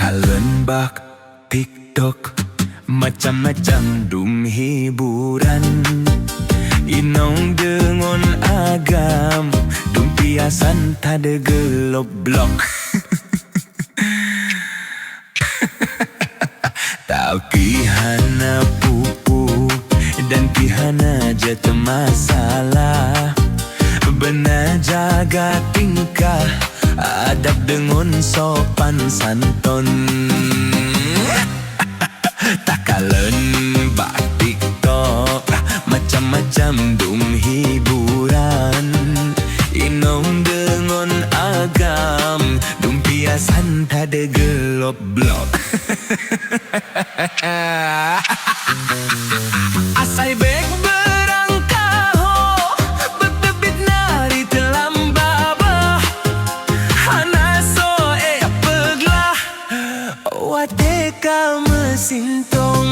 Kalian bak TikTok macam-macam dum hiburan. Inong dengan agam dum piasan tada gelop blok. Tau kihana pupu dan kihana jat masalah. Benar jaga tingkah adab dengan sopan santun. Tak kalen bak TikTok macam-macam dum hiburan. Inong dengan agam dum piasan tada gelop blok. Asai bek berangkaho betebit nari telam baba. Hana so peglah wate ka mesintong.